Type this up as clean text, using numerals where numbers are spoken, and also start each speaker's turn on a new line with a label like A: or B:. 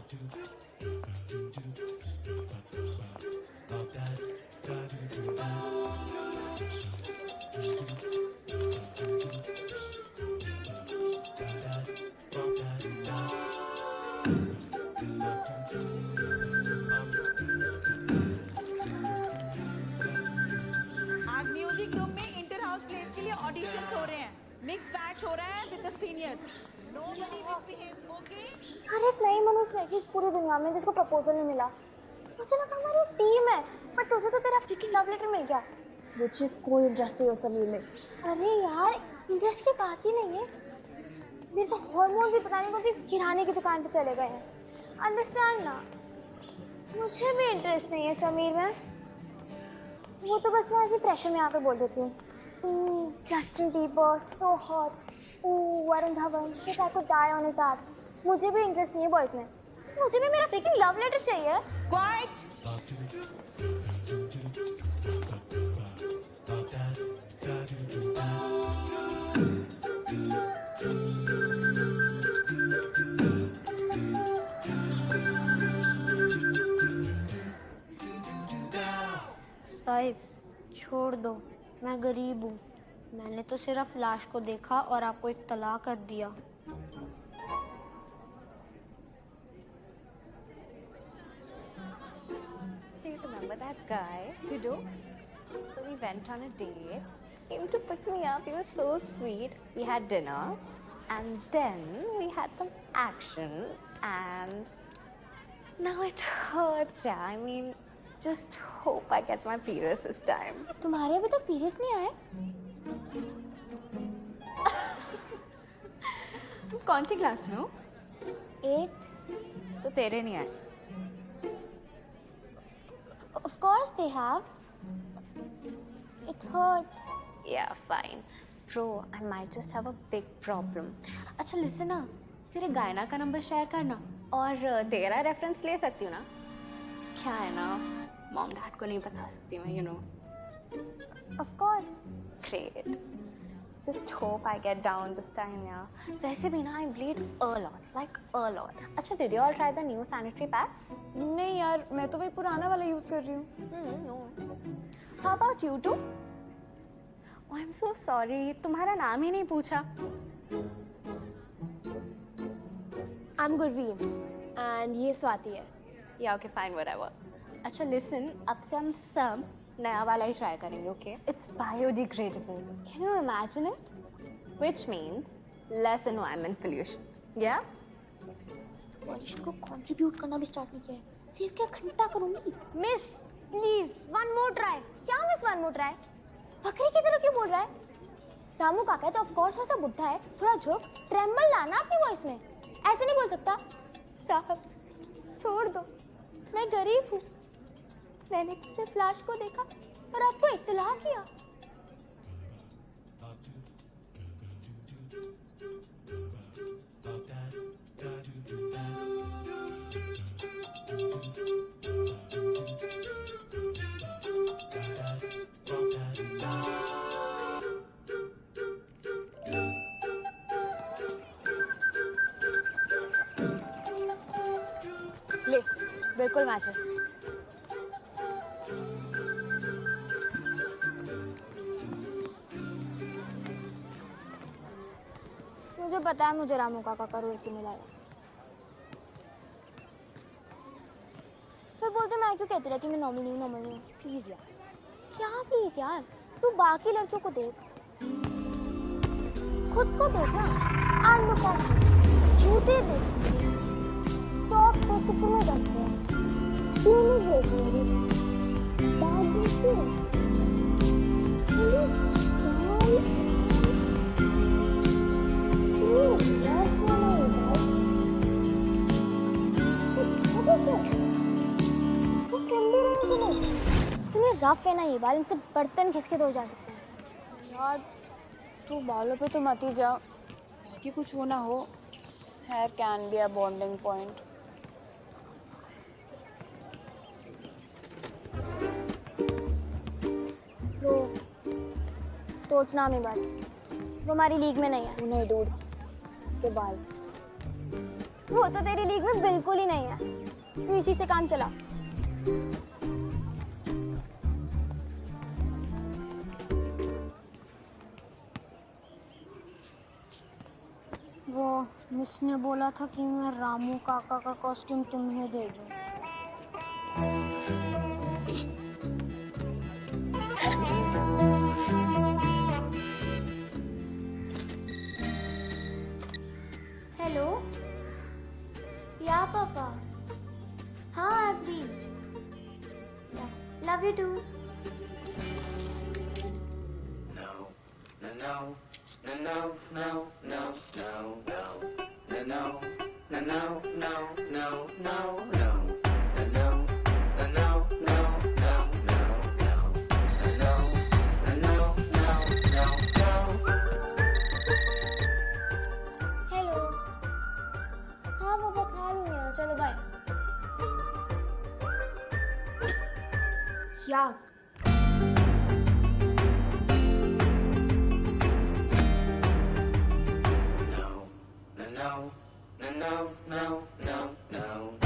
A: आज music room में inter house place के लिए ऑडिशंस हो रहे हैं। मिक्स बैच हो रहा है with the seniors. Nobody misbehaves, okay?
B: अरे एक नई मनुष्य है इस पूरी दुनिया में जिसको प्रपोजल नहीं मिला। मुझे लगा हमारी टीम है, पर तुझे तो तेरा फ्रीकिंग लव लेटर मिल गया। मुझे कोई इंटरेस्ट नहीं उस समीर में। अरे यार इंटरेस्ट की बात ही नहीं है, मेरे तो हार्मोन्स ही पता नहीं कौन सी किराने की दुकान पे चले गए हैं। अंडरस्टैंड ना, मुझे भी इंटरेस्ट नहीं है समीर में। वो तो बस मैं ऐसे प्रेशर में आकर बोल देती हूँ Justin Bieber so hot, Varun Dhawan if I could die on his arm. मुझे भी इंटरेस्ट नहीं है बॉयज में, मुझे भी मेरा फ्रीकिंग लव लेटर चाहिए।
A: क्वाइट।
B: साहिब छोड़ दो, मैं गरीब हूँ। मैंने तो सिर्फ लाश को देखा और आपको एक तलाक कर दिया।
C: So you remember that guy, you do? So we went on a date. He came to pick me up. He was so sweet. We had dinner, and then we had some action, and now it hurts. Yeah, I mean, just hope I get my periods this time.
B: तुम्हारे अभी तक periods नहीं आए?
C: तुम कौन सी class में हो?
B: 8.
C: तो तेरे नहीं आए?
B: Of course they have. It hurts.
C: Yeah, fine. Bro, I might just have a big problem. अच्छा listen ना, तेरे गायना का नंबर शेयर करना और तेरा रेफरेंस ले सकती हूँ ना? क्या है ना, मॉम डैड को नहीं बता सकती मैं, you know.
B: Of course.
C: Great. Just hope I get down this time, yeah. वैसे भी ना I bleed a lot, like a lot. अच्छा, did you all try the new sanitary pad?
D: नहीं यार, मैं तो वही पुराना वाला यूज कर रही हूँ।
C: No. How about you two? Oh, I'm so sorry. तुम्हारा नाम ही नहीं पूछा।
B: I'm Gurveer and ये स्वाति है।
C: Yeah, okay, fine, whatever. अच्छा, listen, अब से हम सब नया वाला ही ट्राई करेंगे, okay? It's biodegradable. Can you imagine it? Which means less environment pollution. Yeah?
B: Pollution को कंट्रीब्यूट करना भी स्टार्ट नहीं किया है। सिर्फ क्या घंटा करूंगी। Miss please one more try. क्या मिस वन मोर ट्राई? बकरी की तरह क्यों बोल रहा है? रामू काका है तो ऑफ कोर्स थोड़ा सा बुढ़ा है, थोड़ा झोंक ट्रेम्बल लाना अपनी वॉइस में। ऐसे नहीं बोल सकता। साहब छोड़ दो, मैं गरीब हूँ। मैंने तो सिर्फ लाश को देखा और आपको इत्तला किया।
C: ले, बिल्कुल मैच है।
B: मुझे पता है मुझे रामू काका का रोल क्यों मिला है। फिर बोलते मैं क्यों कहती रहती मैं नॉर्मल नहीं हूँ। प्लीज यार, क्या प्लीज यार, तू बाकी लड़कियों को देख, खुद को देख ना। आलू का जूते देख, टॉप को कितने रखते हैं, तीनों देख मेरी बैग देखिए। इतने रफ है ना ये बाल, इनसे बर्तन घिसके धोए जा सकते हैं।
D: यार तू बालों पे तो मत ही जा, कि कुछ हो ना हो। Hair can be a bonding point.
B: वो सोचना हमें बात, वो हमारी लीग में नहीं है।
D: नहीं डूड, उसके बाल
B: वो तो तेरी लीग में बिल्कुल ही नहीं है, तू इसी से काम चला। वो मिस ने बोला था कि मैं रामू काका का कॉस्ट्यूम तुम्हें दे दूं। हेलो, या पापा, हाँ I've reached. Love you too.
E: No, no, no, no, no, no, no, no, no, no, no, no, no, no, no, no.
B: Hello, हाँ पापा खा लूंगी ना, चलो बाय। याक,
E: No, no, no, no, no, no, no.